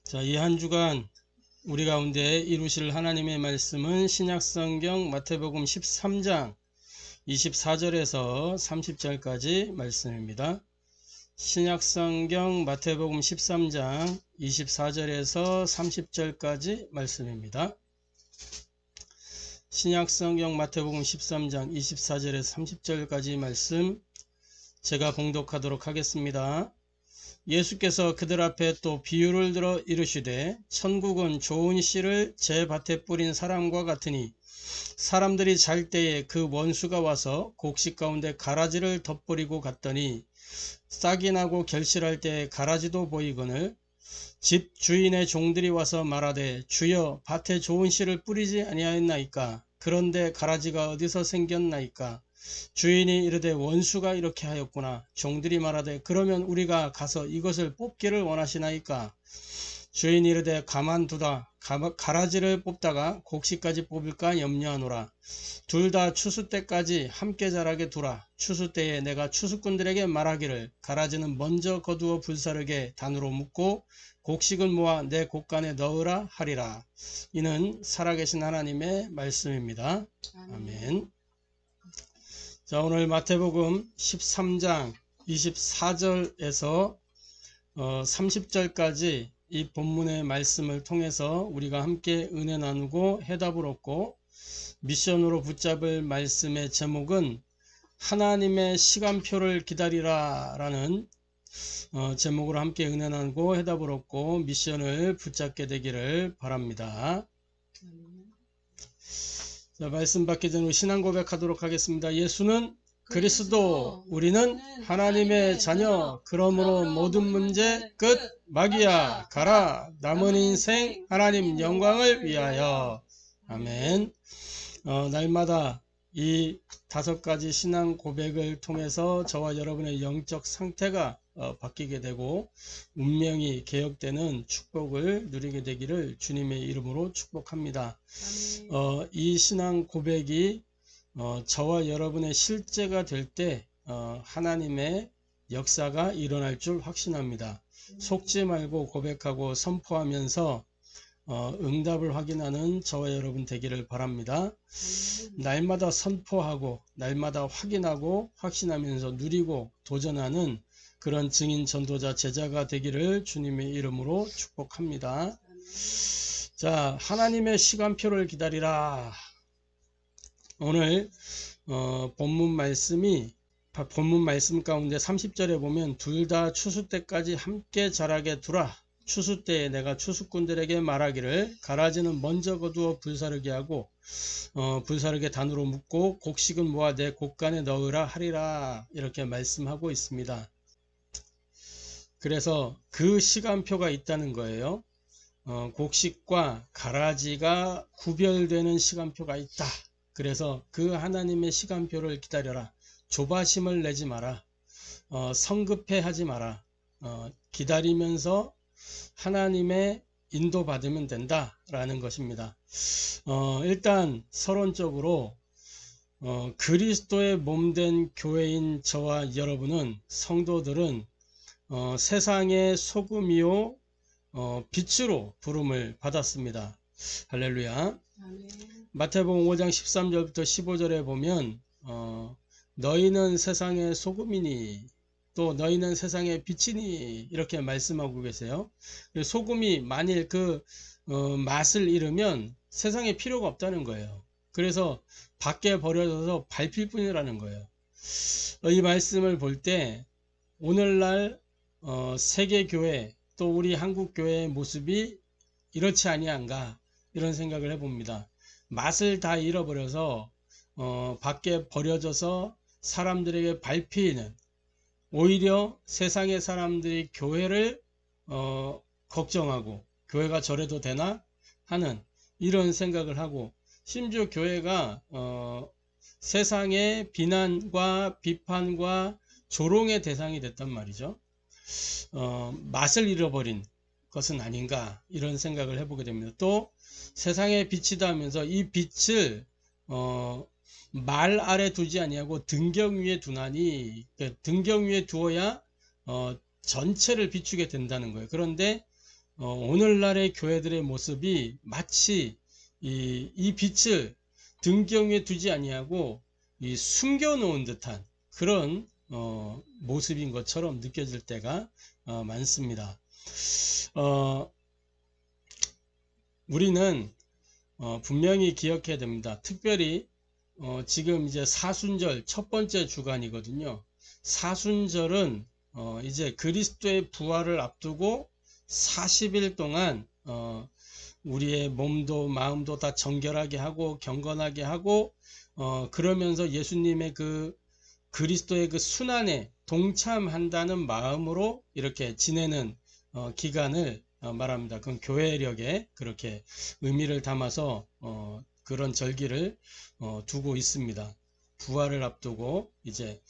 자, 이 한 주간 우리 가운데 이루실 하나님의 말씀은 신약성경 마태복음 13장 24절에서 30절까지 말씀입니다. 신약성경 마태복음 13장 24절에서 30절까지 말씀입니다. 신약성경 마태복음 13장 24절에서 30절까지 말씀 제가 봉독하도록 하겠습니다. 예수께서 그들 앞에 또 비유를 들어 이르시되 천국은 좋은 씨를 제 밭에 뿌린 사람과 같으니 사람들이 잘 때에 그 원수가 와서 곡식 가운데 가라지를 덧버리고 갔더니 싹이 나고 결실할 때에 가라지도 보이거늘 집 주인의 종들이 와서 말하되 주여 밭에 좋은 씨를 뿌리지 아니하였나이까 그런데 가라지가 어디서 생겼나이까 주인이 이르되 원수가 이렇게 하였구나. 종들이 말하되 그러면 우리가 가서 이것을 뽑기를 원하시나이까 주인이 이르되 가만두다. 가라지를 뽑다가 곡식까지 뽑을까 염려하노라. 둘 다 추수 때까지 함께 자라게 두라. 추수 때에 내가 추수꾼들에게 말하기를 가라지는 먼저 거두어 불사르게 단으로 묶고 곡식은 모아 내 곡간에 넣으라 하리라. 이는 살아계신 하나님의 말씀입니다. 아멘. 자, 오늘 마태복음 13장 24절에서 30절까지 이 본문의 말씀을 통해서 우리가 함께 은혜 나누고 해답을 얻고 미션으로 붙잡을 말씀의 제목은 하나님의 시간표를 기다리라 라는 제목으로 함께 은혜 나누고 해답을 얻고 미션을 붙잡게 되기를 바랍니다. 자, 말씀 받기 전에 신앙 고백하도록 하겠습니다. 예수는 그리스도, 우리는 하나님의 자녀, 그러므로 모든 문제 끝, 마귀야 가라, 남은 인생 하나님 영광을 위하여. 아멘. 날마다 이 5가지 신앙 고백을 통해서 저와 여러분의 영적 상태가 바뀌게 되고 운명이 개혁되는 축복을 누리게 되기를 주님의 이름으로 축복합니다. 이 신앙 고백이 저와 여러분의 실제가 될 때 하나님의 역사가 일어날 줄 확신합니다. 속지 말고 고백하고 선포하면서 응답을 확인하는 저와 여러분 되기를 바랍니다. 날마다 선포하고 날마다 확인하고 확신하면서 누리고 도전하는 그런 증인 전도자 제자가 되기를 주님의 이름으로 축복합니다. 자, 하나님의 시간표를 기다리라. 오늘 본문 말씀 가운데 30절에 보면 둘 다 추수 때까지 함께 자라게 두라. 추수 때에 내가 추수꾼들에게 말하기를 가라지는 먼저 거두어 불사르게 하고 불사르게 단으로 묶고 곡식은 모아 내 곡간에 넣으라 하리라. 이렇게 말씀하고 있습니다. 그래서 그 시간표가 있다는 거예요. 곡식과 가라지가 구별되는 시간표가 있다. 그래서 그 하나님의 시간표를 기다려라. 조바심을 내지 마라. 성급해 하지 마라. 기다리면서 하나님의 인도받으면 된다라는 것입니다. 일단 서론적으로 그리스도의 몸된 교회인 저와 여러분은 성도들은 세상의 소금이요 빛으로 부름을 받았습니다. 할렐루야. 마태복음 5장 13절부터 15절에 보면 너희는 세상의 소금이니 또 너희는 세상의 빛이니 이렇게 말씀하고 계세요. 소금이 만일 그 맛을 잃으면 세상에 필요가 없다는 거예요. 그래서 밖에 버려져서 밟힐 뿐이라는 거예요. 이 말씀을 볼 때 오늘날 세계교회 또 우리 한국교회의 모습이 이렇지 아니한가 이런 생각을 해봅니다. 맛을 다 잃어버려서 밖에 버려져서 사람들에게 밟히는, 오히려 세상의 사람들이 교회를 걱정하고 교회가 저래도 되나 하는 이런 생각을 하고, 심지어 교회가 세상의 비난과 비판과 조롱의 대상이 됐단 말이죠. 맛을 잃어버린 것은 아닌가 이런 생각을 해보게 됩니다. 또 세상의 빛이다 하면서 이 빛을 말 아래 두지 아니하고 등경 위에 두나니, 등경 위에 두어야 전체를 비추게 된다는 거예요. 그런데 오늘날의 교회들의 모습이 마치 이 빛을 등경에 두지 아니하고 숨겨 놓은 듯한 그런 모습인 것처럼 느껴질 때가 많습니다. 우리는 분명히 기억해야 됩니다. 특별히 지금 이제 사순절 첫 번째 주간이거든요. 사순절은 이제 그리스도의 부활을 앞두고 40일 동안 우리의 몸도 마음도 다 정결하게 하고 경건하게 하고 그러면서 예수님의 그리스도의 그 순환에 동참한다는 마음으로 이렇게 지내는 기간을 말합니다. 그건 교회력에 그렇게 의미를 담아서 그런 절기를 두고 있습니다. 부활을 앞두고 이제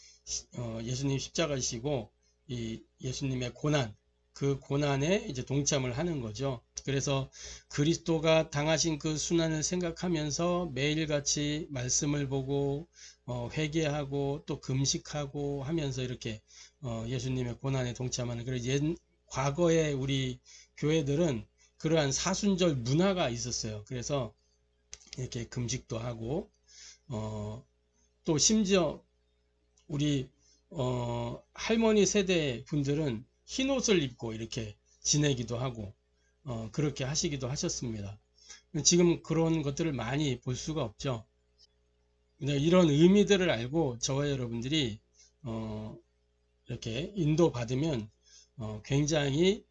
예수님 십자가 지시고 이 예수님의 고난, 그 고난에 이제 동참을 하는 거죠. 그래서 그리스도가 당하신 그 순환을 생각하면서 매일같이 말씀을 보고 회개하고 또 금식하고 하면서 이렇게 예수님의 고난에 동참하는 그런 과거에 우리 교회들은 그러한 사순절 문화가 있었어요. 그래서 이렇게 금식도 하고 또 심지어 우리 할머니 세대 분들은 흰 옷을 입고 이렇게 지내기도 하고 그렇게 하시기도 하셨습니다. 지금 그런 것들을 많이 볼 수가 없죠. 이런 의미들을 알고 저와 여러분들이 이렇게 인도받으면 굉장히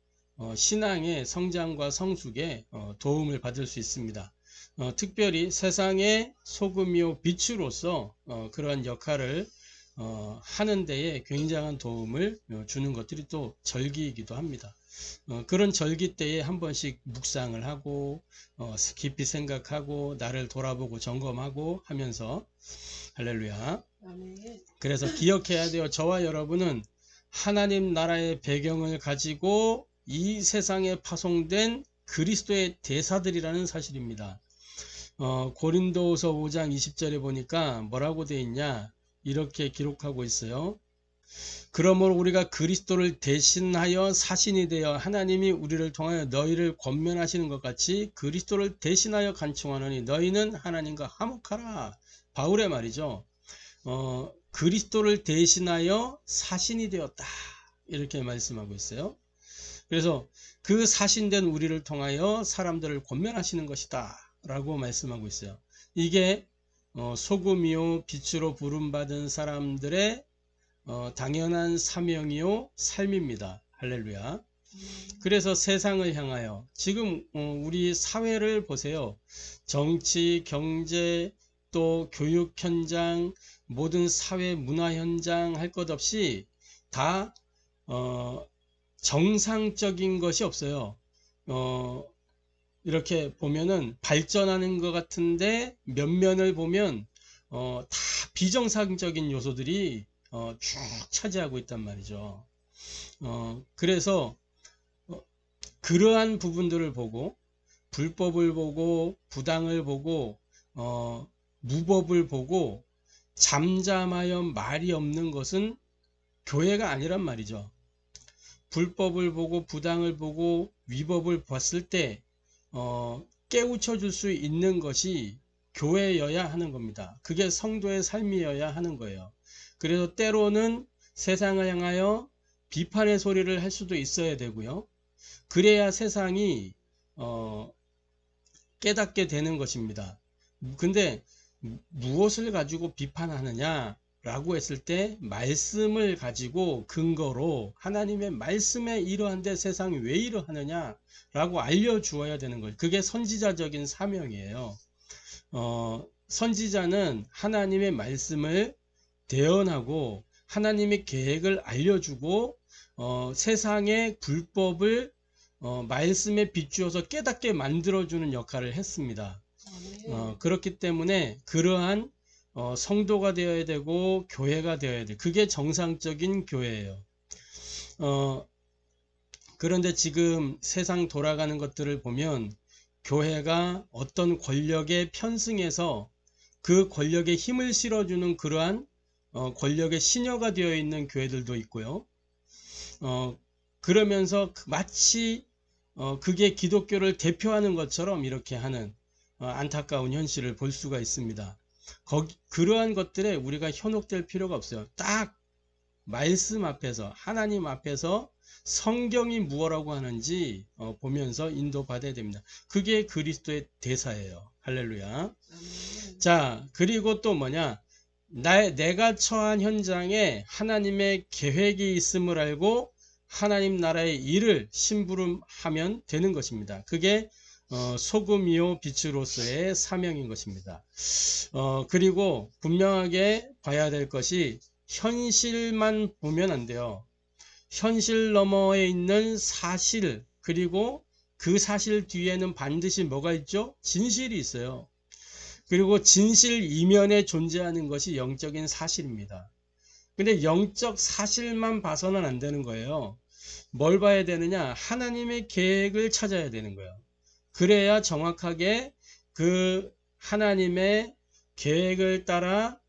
신앙의 성장과 성숙에 도움을 받을 수 있습니다. 특별히 세상의 소금이요 빛으로서 그러한 역할을 하는 데에 굉장한 도움을 주는 것들이 또 절기이기도 합니다. 그런 절기 때에 한 번씩 묵상을 하고 깊이 생각하고 나를 돌아보고 점검하고 하면서 할렐루야. 그래서 기억해야 돼요. 저와 여러분은 하나님 나라의 배경을 가지고 이 세상에 파송된 그리스도의 대사들이라는 사실입니다. 고린도후서 5장 20절에 보니까 뭐라고 되어 있냐, 이렇게 기록하고 있어요. 그러므로 우리가 그리스도를 대신하여 사신이 되어 하나님이 우리를 통하여 너희를 권면하시는 것 같이 그리스도를 대신하여 간청하노니 너희는 하나님과 화목하라. 바울의 말이죠. 그리스도를 대신하여 사신이 되었다, 이렇게 말씀하고 있어요. 그래서 그 사신된 우리를 통하여 사람들을 권면하시는 것이다 라고 말씀하고 있어요. 이게 소금이요 빛으로 부름받은 사람들의 당연한 사명이요 삶입니다. 할렐루야. 그래서 세상을 향하여 지금 우리 사회를 보세요. 정치, 경제, 또 교육 현장, 모든 사회 문화 현장 할 것 없이 다 정상적인 것이 없어요. 이렇게 보면은 발전하는 것 같은데 면면을 보면 다 비정상적인 요소들이 쭉 차지하고 있단 말이죠. 그래서 그러한 부분들을 보고 불법을 보고 부당을 보고 무법을 보고 잠잠하여 말이 없는 것은 교회가 아니란 말이죠. 불법을 보고 부당을 보고 위법을 봤을 때 깨우쳐 줄 수 있는 것이 교회여야 하는 겁니다. 그게 성도의 삶이어야 하는 거예요. 그래서 때로는 세상을 향하여 비판의 소리를 할 수도 있어야 되고요. 그래야 세상이 깨닫게 되는 것입니다. 근데 무엇을 가지고 비판하느냐 라고 했을 때 말씀을 가지고 근거로 하나님의 말씀에 이러한데 세상이 왜 이러하느냐 라고 알려주어야 되는 거예요. 그게 선지자적인 사명이에요. 선지자는 하나님의 말씀을 대언하고 하나님의 계획을 알려주고 세상의 불법을 말씀에 비추어서 깨닫게 만들어주는 역할을 했습니다. 그렇기 때문에 그러한 성도가 되어야 되고 교회가 되어야 돼. 그게 정상적인 교회예요. 그런데 지금 세상 돌아가는 것들을 보면 교회가 어떤 권력에 편승해서 그 권력에 힘을 실어주는 그러한 권력의 시녀가 되어 있는 교회들도 있고요. 그러면서 마치 그게 기독교를 대표하는 것처럼 이렇게 하는 안타까운 현실을 볼 수가 있습니다. 그러한 것들에 우리가 현혹될 필요가 없어요. 딱 말씀 앞에서, 하나님 앞에서 성경이 무엇라고 하는지 보면서 인도받아야 됩니다. 그게 그리스도의 대사예요. 할렐루야. 자, 그리고 또 뭐냐, 내가 처한 현장에 하나님의 계획이 있음을 알고 하나님 나라의 일을 심부름하면 되는 것입니다. 그게 소금이요 빛으로서의 사명인 것입니다. 그리고 분명하게 봐야 될 것이 현실만 보면 안 돼요. 현실 너머에 있는 사실, 그리고 그 사실 뒤에는 반드시 뭐가 있죠? 진실이 있어요. 그리고 진실 이면에 존재하는 것이 영적인 사실입니다. 근데 영적 사실만 봐서는 안 되는 거예요. 뭘 봐야 되느냐? 하나님의 계획을 찾아야 되는 거예요. 그래야 정확하게 그 하나님의 계획을 따라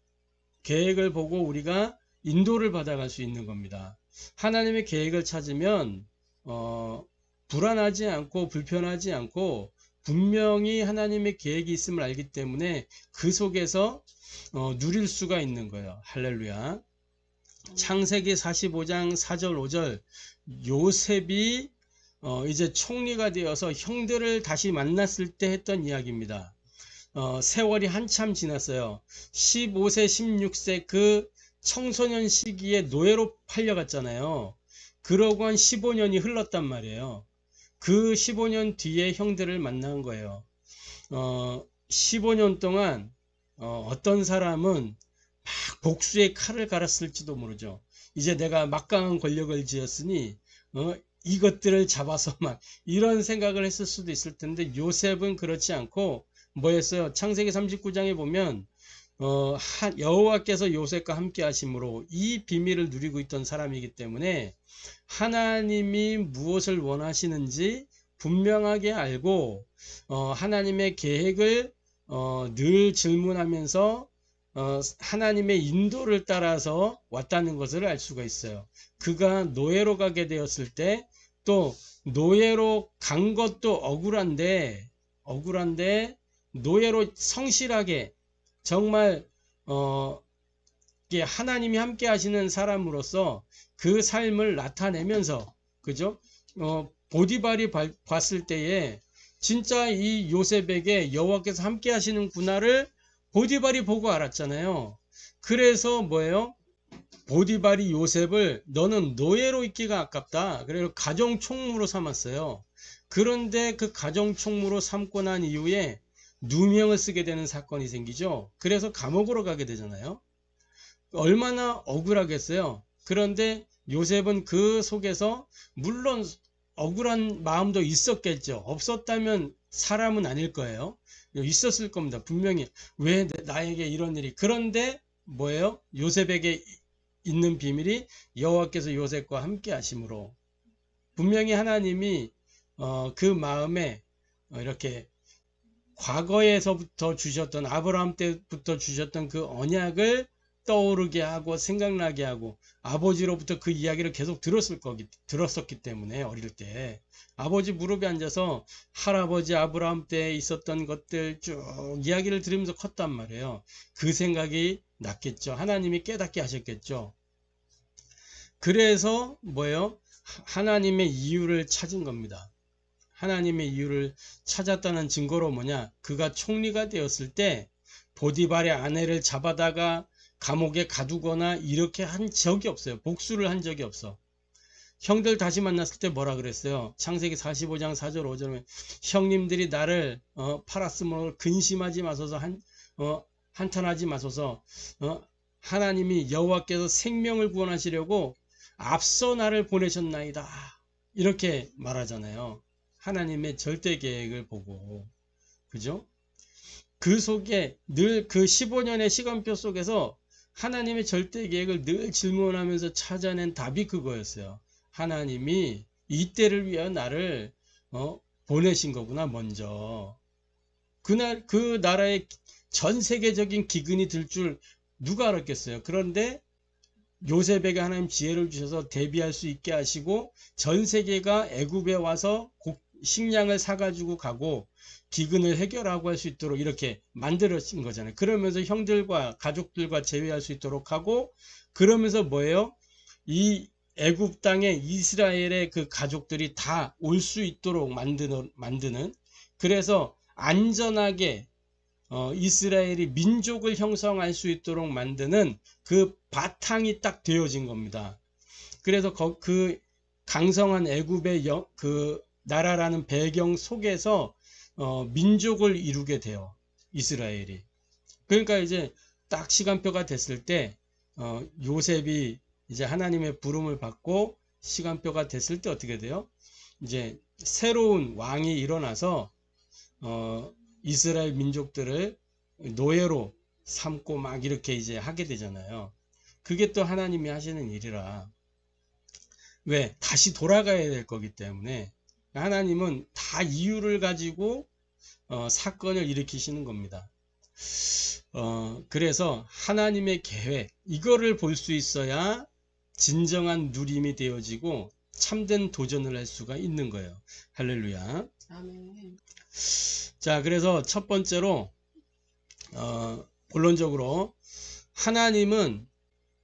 계획을 보고 우리가 인도를 받아갈 수 있는 겁니다. 하나님의 계획을 찾으면 불안하지 않고 불편하지 않고 분명히 하나님의 계획이 있음을 알기 때문에 그 속에서 누릴 수가 있는 거예요. 할렐루야. 창세기 45장 4절 5절 요셉이 이제 총리가 되어서 형들을 다시 만났을 때 했던 이야기입니다. 세월이 한참 지났어요. 15세 16세 그 청소년 시기에 노예로 팔려갔잖아요. 그러고 한 15년이 흘렀단 말이에요. 그 15년 뒤에 형들을 만난 거예요. 15년 동안 어떤 사람은 막 복수의 칼을 갈았을지도 모르죠. 이제 내가 막강한 권력을 쥐었으니 이것들을 잡아서 막 이런 생각을 했을 수도 있을 텐데 요셉은 그렇지 않고 뭐 했어요? 창세기 39장에 보면 여호와께서 요셉과 함께 하심으로 이 비밀을 누리고 있던 사람이기 때문에 하나님이 무엇을 원하시는지 분명하게 알고 하나님의 계획을 늘 질문하면서 하나님의 인도를 따라서 왔다는 것을 알 수가 있어요. 그가 노예로 가게 되었을 때 또 노예로 간 것도 억울한데 노예로 성실하게 정말 하나님이 함께 하시는 사람으로서 그 삶을 나타내면서 그죠? 보디발이 봤을 때에 진짜 이 요셉에게 여호와께서 함께 하시는구나를 보디발이 보고 알았잖아요. 그래서 뭐예요? 보디발이 요셉을 너는 노예로 있기가 아깝다. 그래서 가정 총무로 삼았어요. 그런데 그 가정 총무로 삼고 난 이후에 누명을 쓰게 되는 사건이 생기죠. 그래서 감옥으로 가게 되잖아요. 얼마나 억울하겠어요. 그런데 요셉은 그 속에서 물론 억울한 마음도 있었겠죠. 없었다면 사람은 아닐 거예요. 있었을 겁니다. 분명히 왜 나에게 이런 일이. 그런데 뭐예요? 요셉에게 있는 비밀이 여호와께서 요셉과 함께 하심으로 분명히 하나님이 그 마음에 이렇게 과거에서부터 주셨던 아브라함 때부터 주셨던 그 언약을 떠오르게 하고 생각나게 하고 아버지로부터 그 이야기를 계속 들었었기 때문에 어릴 때 아버지 무릎에 앉아서 할아버지 아브라함 때 있었던 것들 쭉 이야기를 들으면서 컸단 말이에요. 그 생각이 났겠죠. 하나님이 깨닫게 하셨겠죠. 그래서 뭐예요? 하나님의 이유를 찾은 겁니다. 하나님의 이유를 찾았다는 증거로 뭐냐? 그가 총리가 되었을 때 보디발의 아내를 잡아다가 감옥에 가두거나 이렇게 한 적이 없어요. 복수를 한 적이 없어. 형들 다시 만났을 때 뭐라 그랬어요? 창세기 45장 4절 5절에 형님들이 나를 팔았으므로 근심하지 마소서 한탄하지 마소서 하나님이 여호와께서 생명을 구원하시려고 앞서 나를 보내셨나이다. 이렇게 말하잖아요. 하나님의 절대 계획을 보고 그죠? 그 속에 늘 그 15년의 시간표 속에서 하나님의 절대 계획을 늘 질문하면서 찾아낸 답이 그거였어요. 하나님이 이때를 위하여 나를 보내신 거구나. 먼저 그날 그 나라에 전 세계적인 기근이 들 줄 누가 알았겠어요. 그런데 요셉에게 하나님 지혜를 주셔서 대비할 수 있게 하시고 전 세계가 애굽에 와서 식량을 사가지고 가고 기근을 해결하고 할 수 있도록 이렇게 만들어진 거잖아요. 그러면서 형들과 가족들과 제외할 수 있도록 하고, 그러면서 뭐예요? 이 애굽 땅에 이스라엘의 그 가족들이 다 올 수 있도록 만드는, 그래서 안전하게 이스라엘이 민족을 형성할 수 있도록 만드는 그 바탕이 딱 되어진 겁니다. 그래서 그 강성한 애굽의 그 나라라는 배경 속에서 민족을 이루게 돼요. 이스라엘이. 그러니까 이제 딱 시간표가 됐을 때 요셉이 이제 하나님의 부름을 받고 시간표가 됐을 때 어떻게 돼요? 이제 새로운 왕이 일어나서 이스라엘 민족들을 노예로 삼고 막 이렇게 이제 하게 되잖아요. 그게 또 하나님이 하시는 일이라. 왜? 다시 돌아가야 될 거기 때문에 하나님은 다 이유를 가지고 사건을 일으키시는 겁니다. 그래서 하나님의 계획, 이거를 볼 수 있어야 진정한 누림이 되어지고 참된 도전을 할 수가 있는 거예요. 할렐루야. 아멘. 자, 그래서 첫 번째로 본론적으로 하나님은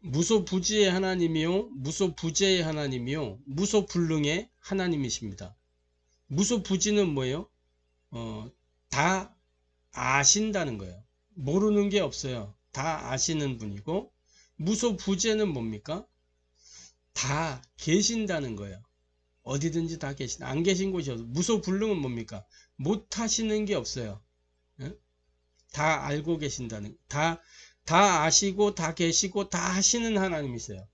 무소부지의 하나님이요, 무소부재의 하나님이요, 무소불능의 하나님이십니다. 무소부지는 뭐예요? 다 아신다는 거예요. 모르는 게 없어요. 다 아시는 분이고, 무소부재는 뭡니까? 다 계신다는 거예요. 어디든지 다 계신다. 안 계신 곳이 없어요. 무소불능은 뭡니까? 못 하시는 게 없어요. 다 알고 계신다는, 다 아시고 다 계시고 다 하시는 하나님이세요.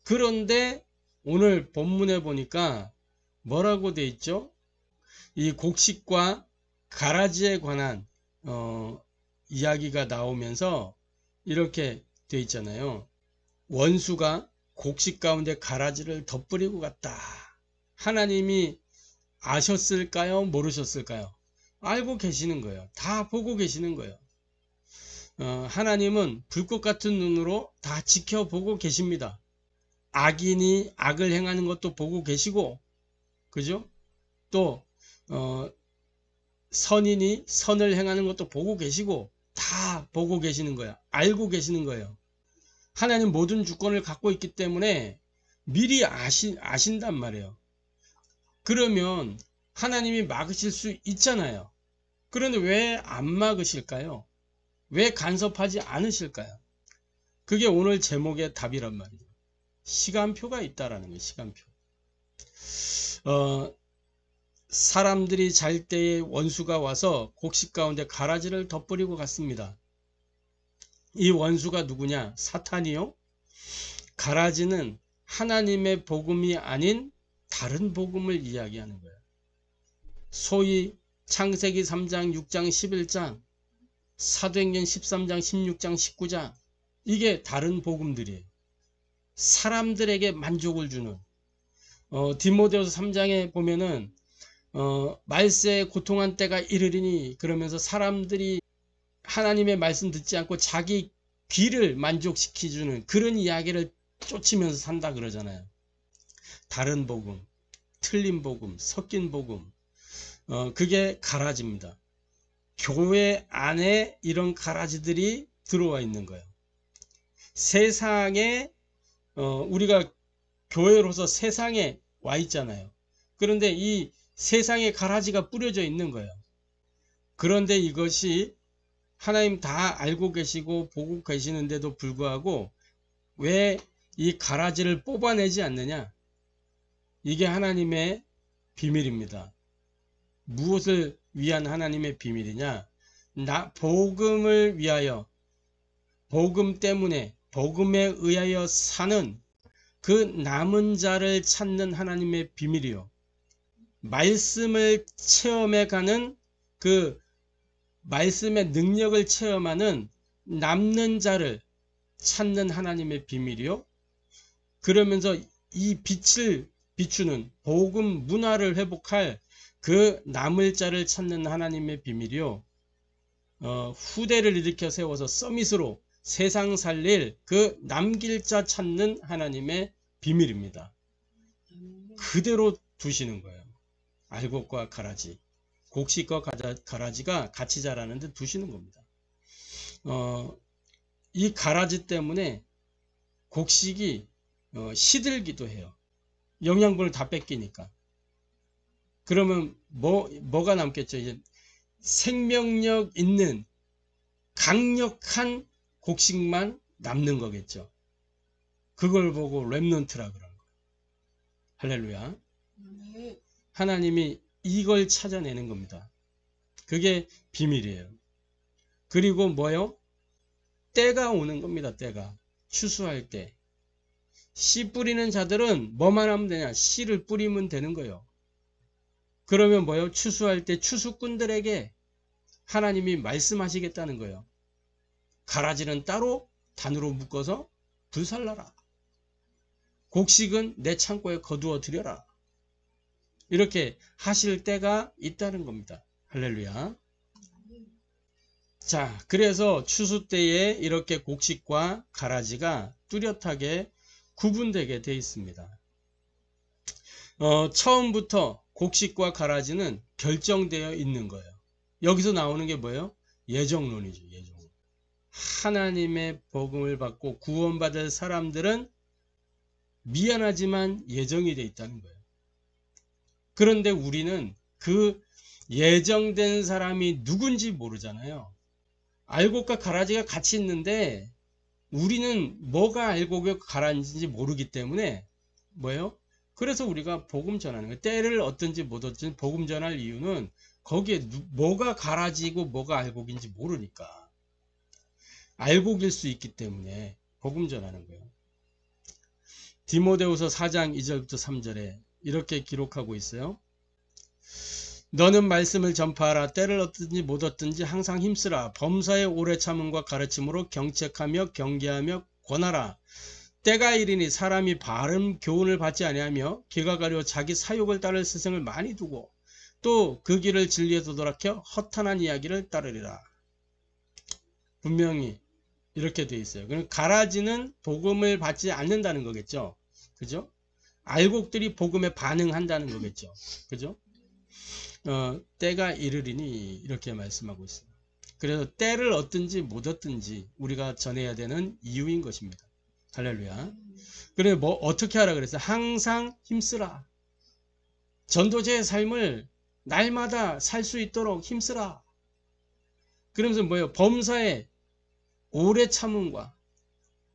그런데 오늘 본문에 보니까 뭐라고 돼 있죠? 이 곡식과 가라지에 관한 이야기가 나오면서 이렇게 돼 있잖아요. 원수가 곡식 가운데 가라지를 덧뿌리고 갔다. 하나님이 아셨을까요? 모르셨을까요? 알고 계시는 거예요. 다 보고 계시는 거예요. 하나님은 불꽃 같은 눈으로 다 지켜보고 계십니다. 악인이 악을 행하는 것도 보고 계시고, 그죠? 또 선인이 선을 행하는 것도 보고 계시고, 다 보고 계시는 거야. 알고 계시는 거예요. 하나님 모든 주권을 갖고 있기 때문에 미리 아신단 말이에요. 그러면 하나님이 막으실 수 있잖아요. 그런데 왜 안 막으실까요? 왜 간섭하지 않으실까요? 그게 오늘 제목의 답이란 말이죠. 시간표가 있다라는 거예요. 시간표. 사람들이 잘 때에 원수가 와서 곡식 가운데 가라지를 덧뿌리고 갔습니다. 이 원수가 누구냐? 사탄이요. 가라지는 하나님의 복음이 아닌 다른 복음을 이야기하는 거예요. 소위 창세기 3장, 6장, 11장, 사도행전 13장, 16장, 19장, 이게 다른 복음들이에요. 사람들에게 만족을 주는, 디모데후서 3장에 보면은 말세에 고통한 때가 이르리니, 그러면서 사람들이 하나님의 말씀 듣지 않고 자기 귀를 만족시켜주는 그런 이야기를 쫓으면서 산다 그러잖아요. 다른 복음, 틀린 복음, 섞인 복음, 그게 가라지입니다. 교회 안에 이런 가라지들이 들어와 있는 거예요. 세상에 우리가 교회로서 세상에 와 있잖아요. 그런데 이 세상에 가라지가 뿌려져 있는 거예요. 그런데 이것이 하나님 다 알고 계시고 보고 계시는데도 불구하고 왜 이 가라지를 뽑아내지 않느냐? 이게 하나님의 비밀입니다. 무엇을 위한 하나님의 비밀이냐? 복음을 위하여, 복음 때문에, 복음에 의하여 사는 그 남은 자를 찾는 하나님의 비밀이요. 말씀을 체험해 가는 그 말씀의 능력을 체험하는 남는 자를 찾는 하나님의 비밀이요. 그러면서 이 빛을 비추는 복음 문화를 회복할 그 남을 자를 찾는 하나님의 비밀이요. 후대를 일으켜 세워서 서밋으로 세상 살릴 그 남길 자 찾는 하나님의 비밀입니다. 그대로 두시는 거예요. 알곡과 가라지, 곡식과 가라지가 같이 자라는데 두시는 겁니다. 이 가라지 때문에 곡식이 시들기도 해요. 영양분을 다 뺏기니까. 그러면 뭐가 남겠죠? 이제 생명력 있는 강력한 곡식만 남는 거겠죠. 그걸 보고 렘넌트라 그런 거예요. 할렐루야. 하나님이 이걸 찾아내는 겁니다. 그게 비밀이에요. 그리고 뭐요? 때가 오는 겁니다. 때가. 추수할 때. 씨 뿌리는 자들은 뭐만 하면 되냐? 씨를 뿌리면 되는 거예요. 그러면 뭐요? 추수할 때 추수꾼들에게 하나님이 말씀하시겠다는 거예요. 가라지는 따로 단으로 묶어서 불살라라. 곡식은 내 창고에 거두어 들여라. 이렇게 하실 때가 있다는 겁니다. 할렐루야. 자, 그래서 추수 때에 이렇게 곡식과 가라지가 뚜렷하게 구분되게 되어 있습니다. 처음부터 곡식과 가라지는 결정되어 있는 거예요. 여기서 나오는 게 뭐예요? 예정론이죠. 예정론. 하나님의 복음을 받고 구원받을 사람들은 미안하지만 예정이 되어 있다는 거예요. 그런데 우리는 그 예정된 사람이 누군지 모르잖아요. 알곡과 가라지가 같이 있는데 우리는 뭐가 알곡과 가라지인지 모르기 때문에 뭐예요? 그래서 우리가 복음 전하는 거예요. 때를 얻든지 못 얻든지 복음 전할 이유는 거기에 뭐가 가라지고 뭐가 알곡인지 모르니까. 알곡일 수 있기 때문에 복음 전하는 거예요. 디모데후서 4장 2절부터 3절에 이렇게 기록하고 있어요. 너는 말씀을 전파하라. 때를 얻든지 못 얻든지 항상 힘쓰라. 범사에 오래 참음과 가르침으로 경책하며 경계하며 권하라. 때가 이르니 사람이 바른 교훈을 받지 아니하며 기가 가려 자기 사욕을 따를 스승을 많이 두고 또 그 길을 진리에서 돌아켜 허탄한 이야기를 따르리라. 분명히 이렇게 돼 있어요. 그럼 가라지는 복음을 받지 않는다는 거겠죠. 그죠? 알곡들이 복음에 반응한다는 거겠죠. 그죠? 때가 이르리니 이렇게 말씀하고 있어요. 그래서 때를 얻든지 못 얻든지 우리가 전해야 되는 이유인 것입니다. 할렐루야. 그래 뭐 어떻게 하라 그랬어요? 항상 힘쓰라. 전도자의 삶을 날마다 살 수 있도록 힘쓰라. 그러면서 뭐예요? 범사에 오래 참음과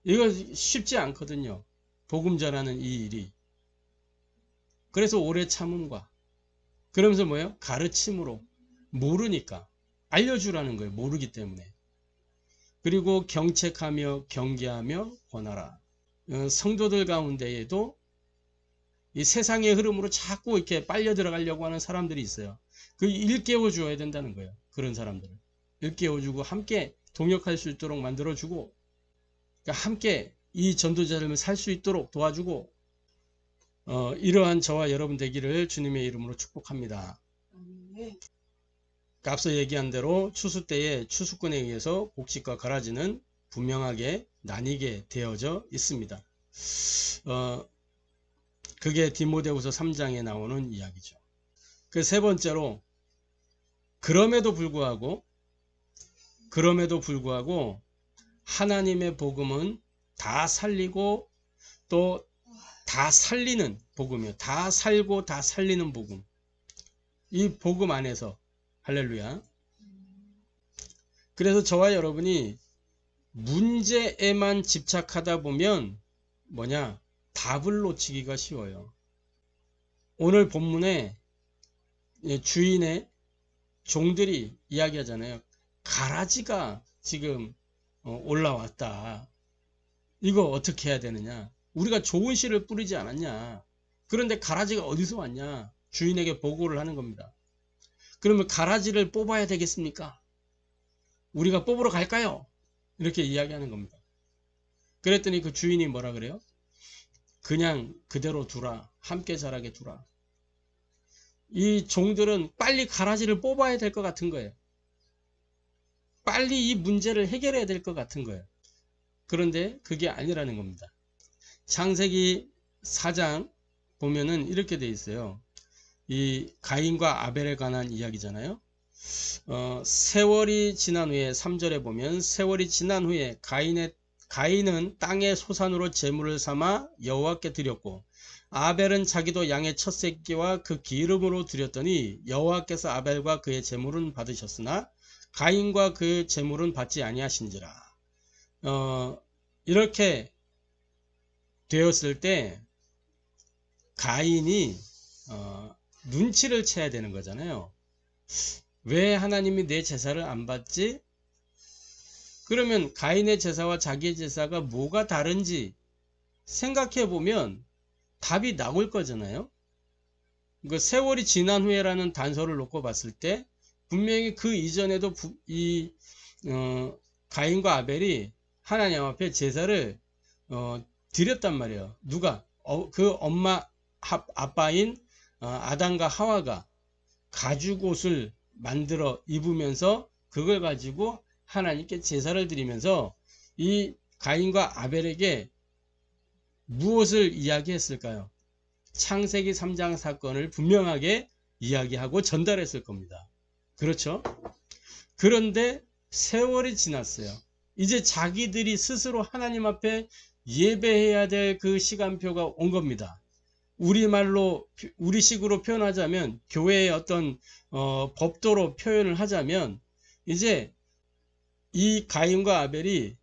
이거 쉽지 않거든요. 복음 전하는 이 일이. 그래서 오래 참음과 그러면서 뭐예요? 가르침으로 모르니까 알려주라는 거예요. 모르기 때문에. 그리고 경책하며 경계하며 권하라. 성도들 가운데에도 이 세상의 흐름으로 자꾸 이렇게 빨려 들어가려고 하는 사람들이 있어요. 그 일깨워 줘야 된다는 거예요. 그런 사람들을 일깨워 주고 함께 동역할 수 있도록 만들어 주고 그러니까 함께 이 전도자를 살 수 있도록 도와주고 이러한 저와 여러분 되기를 주님의 이름으로 축복합니다. 앞서 얘기한 대로 추수 때에 추수꾼에 의해서 곡식과 가라지는 분명하게 나뉘게 되어져 있습니다. 그게 디모데후서 3장에 나오는 이야기죠. 그 세 번째로 그럼에도 불구하고 하나님의 복음은 다 살리고 또 다 살리는 복음이요. 다 살고 다 살리는 복음. 이 복음 안에서 할렐루야. 그래서 저와 여러분이 문제에만 집착하다 보면 뭐냐? 답을 놓치기가 쉬워요. 오늘 본문에 주인의 종들이 이야기하잖아요. 가라지가 지금 올라왔다. 이거 어떻게 해야 되느냐? 우리가 좋은 씨를 뿌리지 않았냐? 그런데 가라지가 어디서 왔냐? 주인에게 보고를 하는 겁니다. 그러면 가라지를 뽑아야 되겠습니까? 우리가 뽑으러 갈까요? 이렇게 이야기하는 겁니다. 그랬더니 그 주인이 뭐라 그래요? 그냥 그대로 두라. 함께 자라게 두라. 이 종들은 빨리 가라지를 뽑아야 될 것 같은 거예요. 빨리 이 문제를 해결해야 될 것 같은 거예요. 그런데 그게 아니라는 겁니다. 창세기 4장 보면은 이렇게 돼 있어요. 이 가인과 아벨에 관한 이야기잖아요. 세월이 지난 후에 3절에 보면 세월이 지난 후에 가인은 땅의 소산으로 제물을 삼아 여호와께 드렸고 아벨은 자기도 양의 첫 새끼와 그 기름으로 드렸더니 여호와께서 아벨과 그의 제물은 받으셨으나 가인과 그 제물은 받지 아니하신지라. 이렇게 되었을 때 가인이 눈치를 채야 되는 거잖아요. 왜 하나님이 내 제사를 안 받지? 그러면 가인의 제사와 자기의 제사가 뭐가 다른지 생각해 보면 답이 나올 거잖아요. 그 세월이 지난 후에라는 단서를 놓고 봤을 때 분명히 그 이전에도 가인과 아벨이 하나님 앞에 제사를 드렸단 말이에요. 누가? 그 엄마 아빠인 아담과 하와가 가죽옷을 만들어 입으면서 그걸 가지고 하나님께 제사를 드리면서 이 가인과 아벨에게 무엇을 이야기했을까요? 창세기 3장 사건을 분명하게 이야기하고 전달했을 겁니다. 그렇죠? 그런데 세월이 지났어요. 이제 자기들이 스스로 하나님 앞에 예배해야 될 그 시간표가 온 겁니다. 우리말로 우리식으로 표현하자면 교회의 어떤 법도로 표현을 하자면 이제 이 가인과 아벨이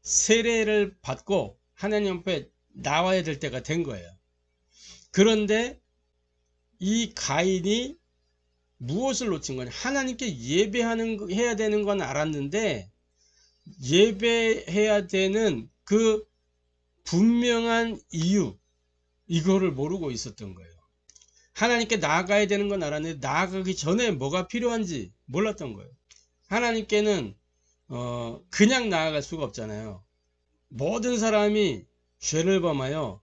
세례를 받고 하나님 앞에 나와야 될 때가 된 거예요. 그런데 이 가인이 무엇을 놓친 거냐? 하나님께 해야 되는 건 알았는데 예배해야 되는 그 분명한 이유, 이거를 모르고 있었던 거예요. 하나님께 나아가야 되는 건 알았는데 나아가기 전에 뭐가 필요한지 몰랐던 거예요. 하나님께는 그냥 나아갈 수가 없잖아요. 모든 사람이 죄를 범하여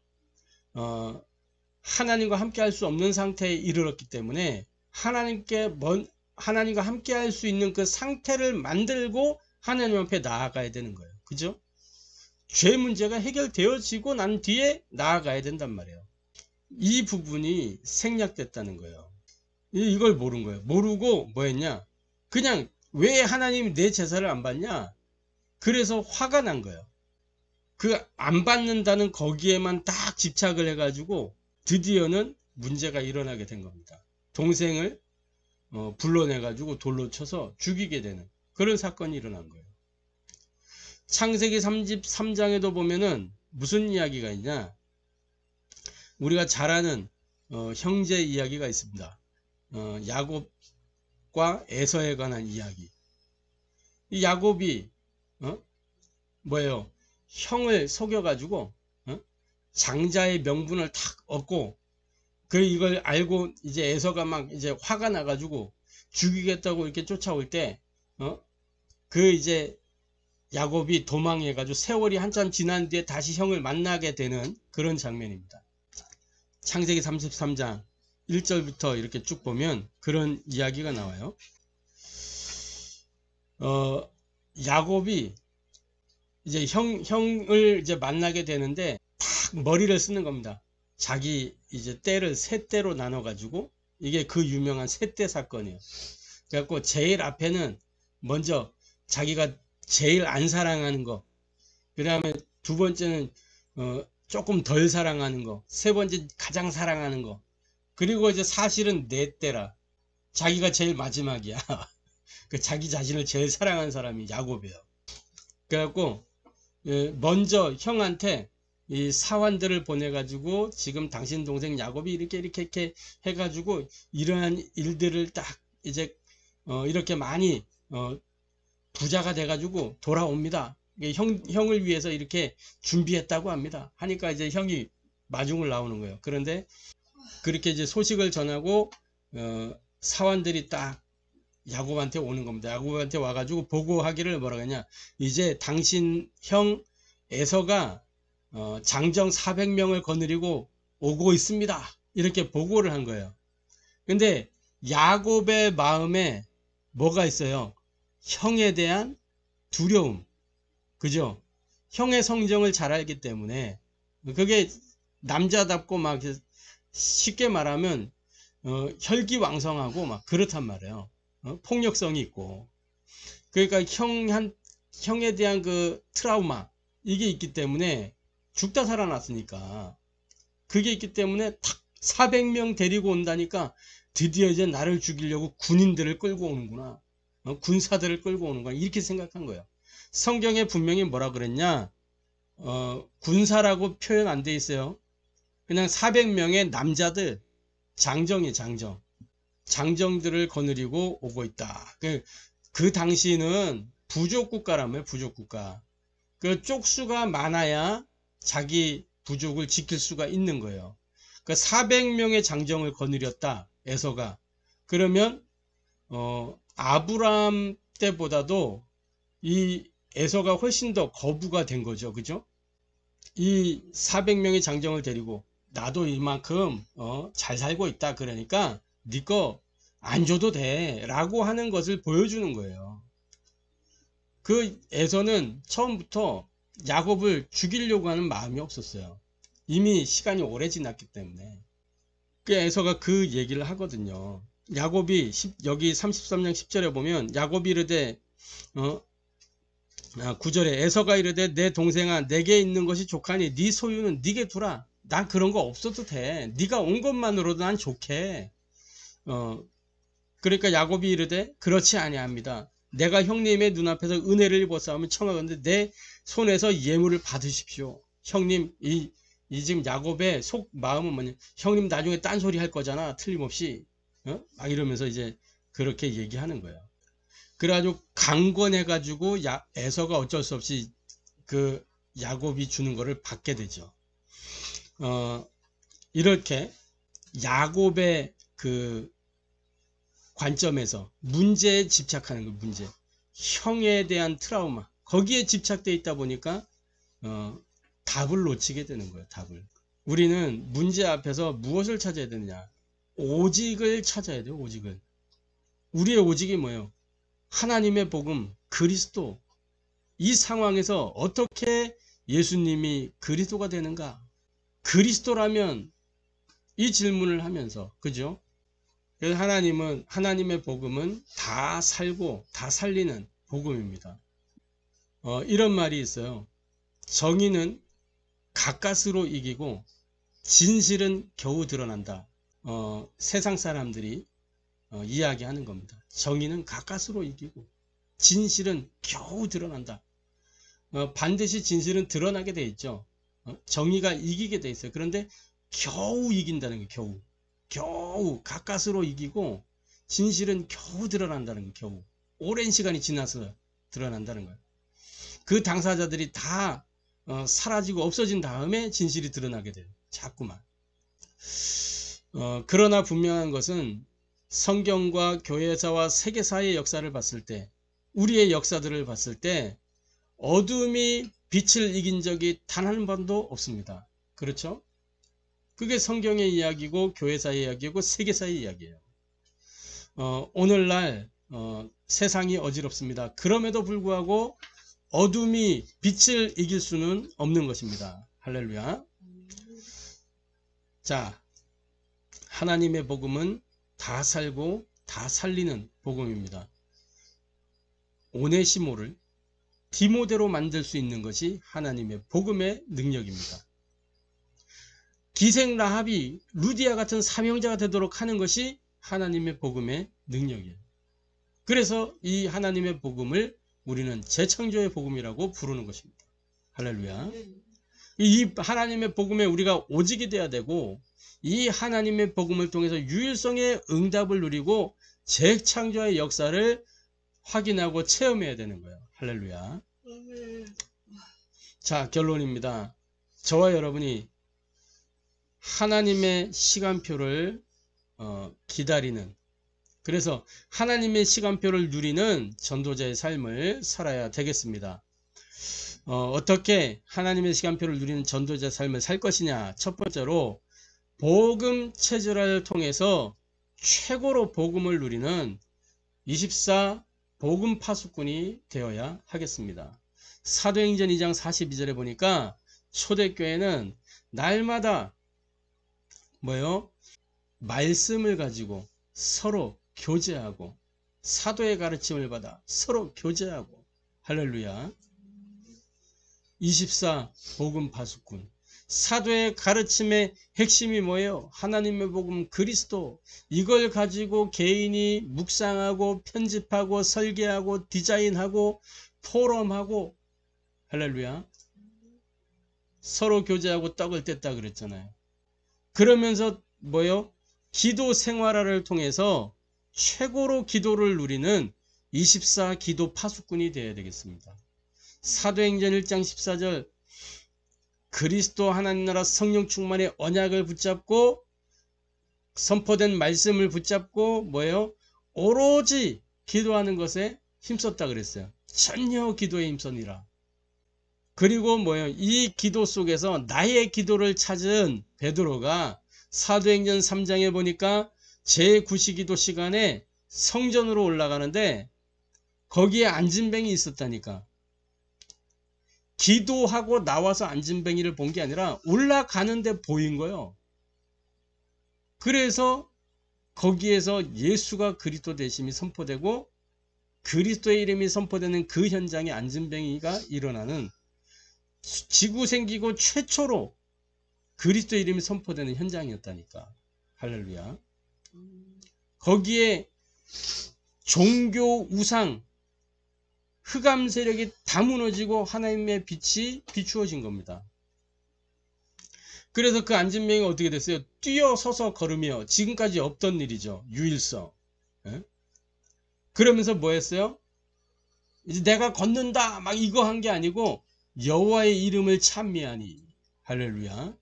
하나님과 함께 할 수 없는 상태에 이르렀기 때문에 하나님과 함께 할 수 있는 그 상태를 만들고 하나님 앞에 나아가야 되는 거예요. 그죠? 죄 문제가 해결되어지고 난 뒤에 나아가야 된단 말이에요. 이 부분이 생략됐다는 거예요. 이걸 모른 거예요. 모르고 뭐 했냐? 그냥 왜 하나님이 내 제사를 안 받냐? 그래서 화가 난 거예요. 그 안 받는다는 거기에만 딱 집착을 해가지고 드디어는 문제가 일어나게 된 겁니다. 동생을 불러내가지고 돌로 쳐서 죽이게 되는 그런 사건이 일어난 거예요. 창세기 33장에도 보면은 무슨 이야기가 있냐? 우리가 잘 아는 형제 이야기가 있습니다. 야곱과 에서에 관한 이야기. 이 야곱이 뭐예요? 형을 속여가지고 장자의 명분을 탁 얻고 이걸 알고 이제 에서가 막 이제 화가 나가지고 죽이겠다고 이렇게 쫓아올 때 이제 야곱이 도망해가지고 세월이 한참 지난 뒤에 다시 형을 만나게 되는 그런 장면입니다. 창세기 33장 1절부터 이렇게 쭉 보면 그런 이야기가 나와요. 야곱이 이제 형을 이제 만나게 되는데 탁 머리를 쓰는 겁니다. 자기 이제 떼를 세 떼로 나눠 가지고 이게 그 유명한 세떼 사건이에요. 그래갖고 제일 앞에는 먼저 자기가 제일 안 사랑하는 거, 그 다음에 두 번째는 조금 덜 사랑하는 거, 세 번째 가장 사랑하는 거, 그리고 이제 사실은 네 떼라. 자기가 제일 마지막이야. 그 자기 자신을 제일 사랑하는 사람이 야곱이에요. 그래갖고 먼저 형한테 이 사환들을 보내가지고 지금 당신 동생 야곱이 이렇게 해가지고 이러한 일들을 딱 이제 이렇게 많이 부자가 돼가지고 돌아옵니다. 형을 위해서 이렇게 준비했다고 합니다. 하니까 이제 형이 마중을 나오는 거예요. 그런데 그렇게 이제 소식을 전하고 사환들이 딱 야곱한테 오는 겁니다. 야곱한테 와가지고 보고하기를 뭐라고 했냐? 이제 당신 형 에서가 장정 400명을 거느리고 오고 있습니다. 이렇게 보고를 한 거예요. 근데 야곱의 마음에 뭐가 있어요? 형에 대한 두려움. 그죠? 형의 성정을 잘 알기 때문에 그게 남자답고 막 쉽게 말하면 혈기왕성하고 막 그렇단 말이에요. 폭력성이 있고. 그러니까 형에 대한 그 트라우마 이게 있기 때문에 죽다 살아났으니까 그게 있기 때문에 탁 400명 데리고 온다니까 드디어 이제 나를 죽이려고 군인들을 끌고 오는구나. 군사들을 끌고 오는구나. 이렇게 생각한 거예요. 성경에 분명히 뭐라 그랬냐? 군사라고 표현 안 돼 있어요. 그냥 400명의 남자들, 장정이 장정. 장정들을 거느리고 오고 있다. 그 당시는 부족국가라며, 부족국가. 그 쪽수가 많아야 자기 부족을 지킬 수가 있는 거예요. 그 400명의 장정을 거느렸다. 에서가. 그러면 아브라함 때보다도 이 에서가 훨씬 더 거부가 된 거죠. 그죠? 이 400명의 장정을 데리고 나도 이만큼 잘 살고 있다. 그러니까 네 거 안 줘도 돼 라고 하는 것을 보여주는 거예요. 그 에서는 처음부터 야곱을 죽이려고 하는 마음이 없었어요. 이미 시간이 오래 지났기 때문에. 그 에서가 그 얘기를 하거든요. 야곱이 여기 33장 10절에 보면 야곱이 이르되 9절에 에서가 이르되 내 동생아 내게 있는 것이 족하니 네 소유는 네게 두라. 난 그런 거 없어도 돼. 네가 온 것만으로도 난 좋게. 그러니까 야곱이 이르되 그렇지 아니합니다. 내가 형님의 눈앞에서 은혜를 입었사오면 청하건대 내 손에서 예물을 받으십시오. 형님 이 지금 야곱의 속 마음은 뭐냐? 형님 나중에 딴소리 할 거잖아. 틀림없이. 막 이러면서 이제 그렇게 얘기하는 거예요. 그래가지고 강권해가지고 에서가 어쩔 수 없이 그 야곱이 주는 거를 받게 되죠. 이렇게 야곱의 그 관점에서 문제에 집착하는 거, 문제. 형에 대한 트라우마. 거기에 집착되어 있다 보니까 답을 놓치게 되는 거예요. 답을. 우리는 문제 앞에서 무엇을 찾아야 되느냐? 오직을 찾아야 돼요. 오직을. 우리의 오직이 뭐예요? 하나님의 복음, 그리스도. 이 상황에서 어떻게 예수님이 그리스도가 되는가? 그리스도라면 이 질문을 하면서, 그죠? 그래서 하나님의 복음은 다 살고 다 살리는 복음입니다. 이런 말이 있어요. 정의는 가까스로 이기고 진실은 겨우 드러난다. 세상 사람들이 이야기하는 겁니다. 정의는 가까스로 이기고 진실은 겨우 드러난다. 반드시 진실은 드러나게 돼 있죠. 정의가 이기게 돼 있어요. 그런데 겨우 이긴다는 게 겨우 가까스로 이기고 진실은 겨우 드러난다는 거. 겨우 오랜 시간이 지나서 드러난다는 거예요. 그 당사자들이 다 사라지고 없어진 다음에 진실이 드러나게 돼요. 자꾸만. 그러나 분명한 것은 성경과 교회사와 세계사의 역사를 봤을 때, 우리의 역사들을 봤을 때 어둠이 빛을 이긴 적이 단 한 번도 없습니다. 그렇죠? 그게 성경의 이야기고 교회사의 이야기고 세계사의 이야기예요. 오늘날 세상이 어지럽습니다. 그럼에도 불구하고 어둠이 빛을 이길 수는 없는 것입니다. 할렐루야. 자, 하나님의 복음은 다 살고 다 살리는 복음입니다. 오네시모를 디모데로 만들 수 있는 것이 하나님의 복음의 능력입니다. 기생 라합이 루디아 같은 사명자가 되도록 하는 것이 하나님의 복음의 능력이에요. 그래서 이 하나님의 복음을 우리는 재창조의 복음이라고 부르는 것입니다. 할렐루야. 이 하나님의 복음에 우리가 오직이 돼야 되고, 이 하나님의 복음을 통해서 유일성의 응답을 누리고 재창조의 역사를 확인하고 체험해야 되는 거예요. 할렐루야. 자, 결론입니다. 저와 여러분이 하나님의 시간표를 기다리는, 그래서 하나님의 시간표를 누리는 전도자의 삶을 살아야 되겠습니다. 어떻게 하나님의 시간표를 누리는 전도자의 삶을 살 것이냐? 첫 번째로 복음 체질화를 통해서 최고로 복음을 누리는 24 복음 파수꾼이 되어야 하겠습니다. 사도행전 2장 42절에 보니까 초대교회는 날마다 뭐요? 말씀을 가지고 서로 교제하고 사도의 가르침을 받아 서로 교제하고 할렐루야. 24 복음 파수꾼. 사도의 가르침의 핵심이 뭐예요? 하나님의 복음 그리스도. 이걸 가지고 개인이 묵상하고 편집하고 설계하고 디자인하고 포럼하고 할렐루야. 서로 교제하고 떡을 뗐다 그랬잖아요. 그러면서 뭐요? 기도 생활화를 통해서 최고로 기도를 누리는 24 기도 파수꾼이 되어야 되겠습니다. 사도행전 1장 14절 그리스도 하나님 나라 성령 충만의 언약을 붙잡고 선포된 말씀을 붙잡고 뭐예요? 오로지 기도하는 것에 힘썼다 그랬어요. 전혀 기도에 힘썼니라. 그리고 뭐예요? 이 기도 속에서 나의 기도를 찾은 베드로가 사도행전 3장에 보니까 제9시기도 시간에 성전으로 올라가는데 거기에 안진뱅이 있었다니까. 기도하고 나와서 안진뱅이를 본 게 아니라 올라가는데 보인 거예요. 그래서 거기에서 예수가 그리스도 되심이 선포되고 그리스도의 이름이 선포되는 그 현장에 안진뱅이가 일어나는 지구 생기고 최초로 그리스도의 이름이 선포되는 현장이었다니까. 할렐루야. 거기에 종교 우상 흑암 세력이 다 무너지고 하나님의 빛이 비추어진 겁니다. 그래서 그 안진뱅이가 어떻게 됐어요? 뛰어서서 걸으며 지금까지 없던 일이죠. 유일성. 예? 그러면서 뭐 했어요? 이제 내가 걷는다 막 이거 한 게 아니고 여호와의 이름을 찬미하니. 할렐루야.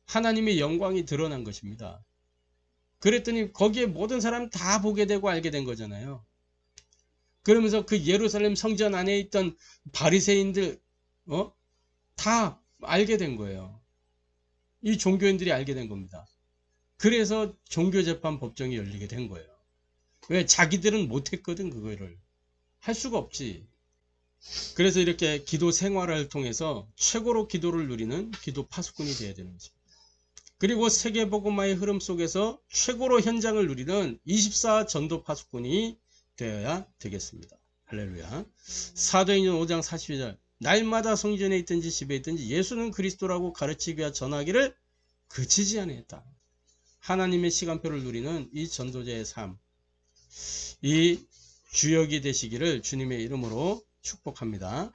하나님의 영광이 드러난 것입니다. 그랬더니 거기에 모든 사람 다 보게 되고 알게 된 거잖아요. 그러면서 그 예루살렘 성전 안에 있던 바리새인들 다 알게 된 거예요. 이 종교인들이 알게 된 겁니다. 그래서 종교재판 법정이 열리게 된 거예요. 왜? 자기들은 못했거든. 그거를 할 수가 없지. 그래서 이렇게 기도 생활을 통해서 최고로 기도를 누리는 기도 파수꾼이 되어야 되는 것입니다. 그리고 세계복음화의 흐름 속에서 최고로 현장을 누리는 24 전도 파수꾼이 되어야 되겠습니다. 할렐루야. 사도행전 5장 42절 날마다 성전에 있든지 집에 있든지 예수는 그리스도라고 가르치기와 전하기를 그치지 아니했다. 하나님의 시간표를 누리는 이 전도자의 삶, 이 주역이 되시기를 주님의 이름으로 축복합니다.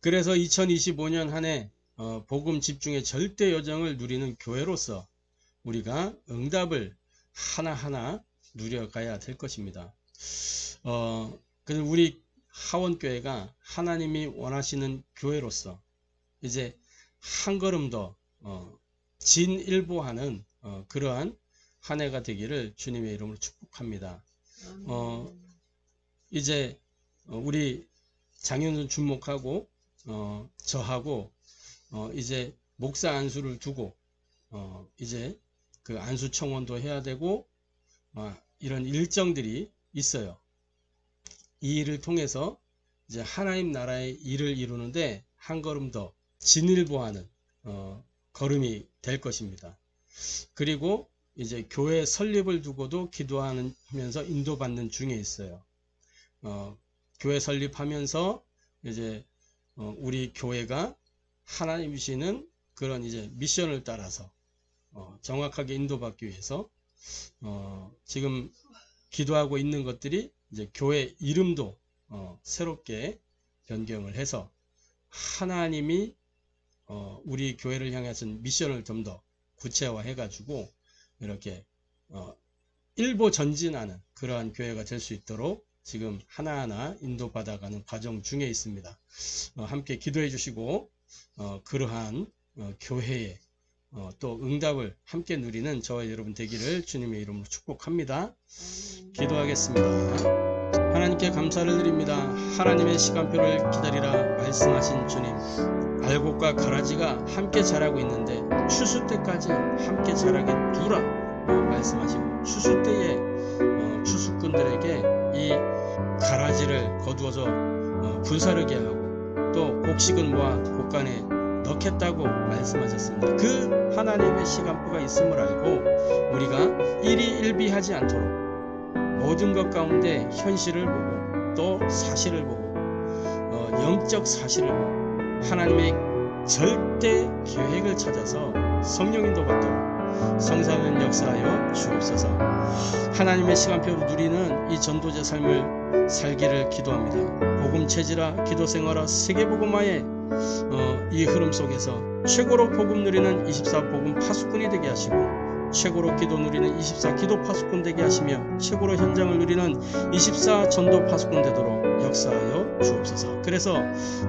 그래서 2025년 한 해 복음 집중의 절대 여정을 누리는 교회로서 우리가 응답을 하나하나 누려가야 될 것입니다. 그래서 우리 하원교회가 하나님이 원하시는 교회로서 이제 한 걸음 더 진일보하는 그러한 한 해가 되기를 주님의 이름으로 축복합니다. 이제 우리 장윤선 주목하고 저하고 이제 목사 안수를 두고 이제 그 안수 청원도 해야 되고 이런 일정들이 있어요. 이 일을 통해서 이제 하나님 나라의 일을 이루는데 한 걸음 더 진일보하는 걸음이 될 것입니다. 그리고 이제 교회 설립을 두고도 기도하면서 인도받는 중에 있어요. 교회 설립하면서 이제 우리 교회가 하나님 주시는 그런 이제 미션을 따라서 정확하게 인도받기 위해서 지금 기도하고 있는 것들이 이제 교회 이름도 새롭게 변경을 해서 하나님이 우리 교회를 향해서는 미션을 좀 더 구체화해 가지고 이렇게 일보 전진하는 그러한 교회가 될 수 있도록 지금 하나하나 인도받아가는 과정 중에 있습니다. 함께 기도해 주시고 그러한 교회의 또 응답을 함께 누리는 저와 여러분 되기를 주님의 이름으로 축복합니다. 기도하겠습니다. 하나님께 감사를 드립니다. 하나님의 시간표를 기다리라 말씀하신 주님, 알곡과 가라지가 함께 자라고 있는데 추수 때까지 함께 자라게 두라 말씀하시고 추수 때에 추수꾼들에게 이 가라지를 거두어서 불사르게 하고 또 곡식은 모아 곡간에 넣겠다고 말씀하셨습니다. 그 하나님의 시간표가 있음을 알고 우리가 일희일비하지 않도록 모든 것 가운데 현실을 보고 또 사실을 보고 영적 사실을 보고 하나님의 절대 계획을 찾아서 성령 인도 받도록 성삼은 역사하여 주옵소서. 하나님의 시간표로 누리는 이 전도자 삶을 살기를 기도합니다. 복음 체질화, 기도 생활화, 세계 복음화의 이 흐름 속에서 최고로 복음 누리는 24 복음 파수꾼이 되게 하시고 최고로 기도 누리는 24 기도 파수꾼 되게 하시며 최고로 현장을 누리는 24 전도 파수꾼 되도록 역사하여 주옵소서. 그래서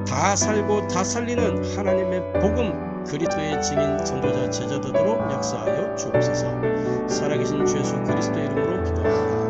다 살고 다 살리는 하나님의 복음 그리스도의 증인 전도자 제자 되도록 역사하여 주옵소서. 살아계신 주 예수 그리스도의 이름으로 기도합니다.